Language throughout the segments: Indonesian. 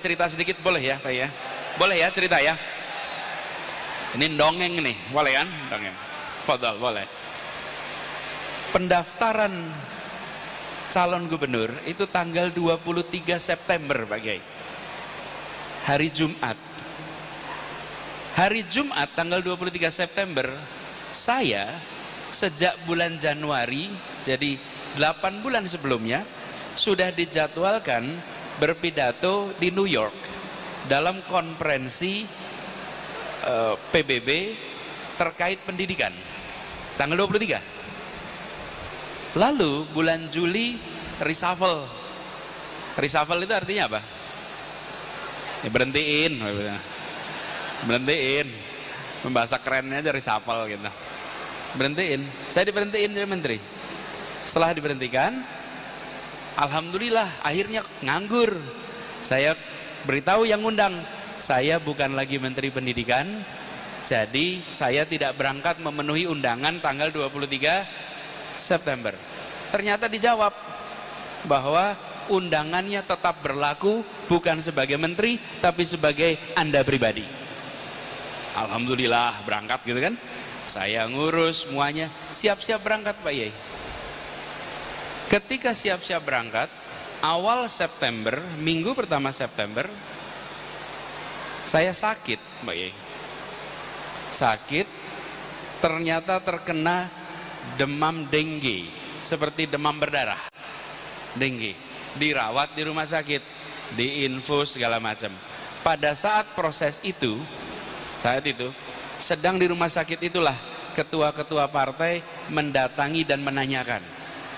cerita sedikit boleh ya Pak ya? Boleh ya cerita ya? Ini dongeng nih, boleh kan? Dongeng. Fadal, boleh. Pendaftaran calon gubernur itu tanggal 23 September Pak Kiai. Hari Jumat. Hari Jumat tanggal 23 September, saya sejak bulan Januari, jadi 8 bulan sebelumnya, sudah dijadwalkan berpidato di New York dalam konferensi PBB terkait pendidikan tanggal 23. Lalu bulan Juli reshuffle. Reshuffle itu artinya apa? Ya, berhentiin, membahasa kerennya aja reshuffle gitu. Berhentiin, saya diberhentiin jadi menteri. Setelah diberhentikan, alhamdulillah akhirnya nganggur. Saya beritahu yang ngundang, saya bukan lagi menteri pendidikan, jadi saya tidak berangkat memenuhi undangan tanggal 23 September. Ternyata dijawab bahwa undangannya tetap berlaku, bukan sebagai menteri tapi sebagai Anda pribadi. Alhamdulillah berangkat gitu kan. Saya ngurus semuanya, siap-siap berangkat Pak Yai. Ketika siap-siap berangkat, awal September, minggu pertama September, saya sakit Mbak Yai. Sakit, ternyata terkena demam dengue, seperti demam berdarah. Dengue, dirawat di rumah sakit, diinfus segala macam. Pada saat proses itu, saat itu, sedang di rumah sakit itulah ketua-ketua partai mendatangi dan menanyakan,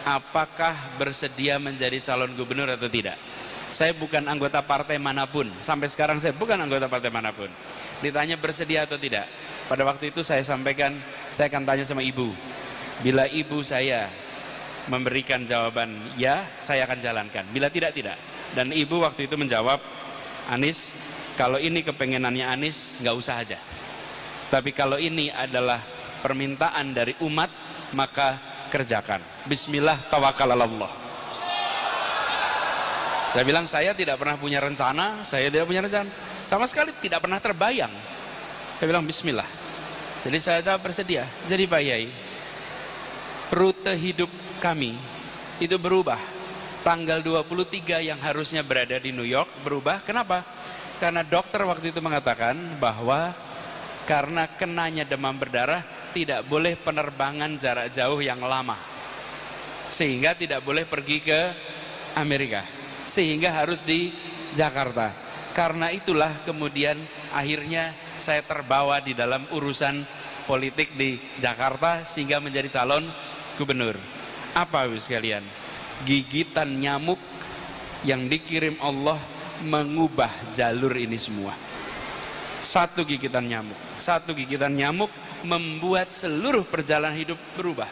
apakah bersedia menjadi calon gubernur atau tidak. Saya bukan anggota partai manapun, sampai sekarang saya bukan anggota partai manapun. Ditanya bersedia atau tidak, pada waktu itu saya sampaikan, saya akan tanya sama ibu. Bila ibu saya memberikan jawaban ya, saya akan jalankan. Bila tidak, tidak. Dan ibu waktu itu menjawab, Anies, kalau ini kepengenannya Anies, nggak usah aja. Tapi kalau ini adalah permintaan dari umat, maka kerjakan. Bismillah, tawakkalallah. Saya bilang saya tidak pernah punya rencana, saya tidak punya rencana, sama sekali tidak pernah terbayang. Saya bilang Bismillah. Jadi saya jawab bersedia. Jadi Pak Yai, rute hidup kami itu berubah. Tanggal 23 yang harusnya berada di New York berubah. Kenapa? Karena dokter waktu itu mengatakan bahwa karena kenanya demam berdarah tidak boleh penerbangan jarak jauh yang lama, sehingga tidak boleh pergi ke Amerika, sehingga harus di Jakarta. Karena itulah kemudian akhirnya saya terbawa di dalam urusan politik di Jakarta sehingga menjadi calon gubernur. Apa Bapak sekalian? Gigitan nyamuk yang dikirim Allah mengubah jalur ini semua. Satu gigitan nyamuk membuat seluruh perjalanan hidup berubah.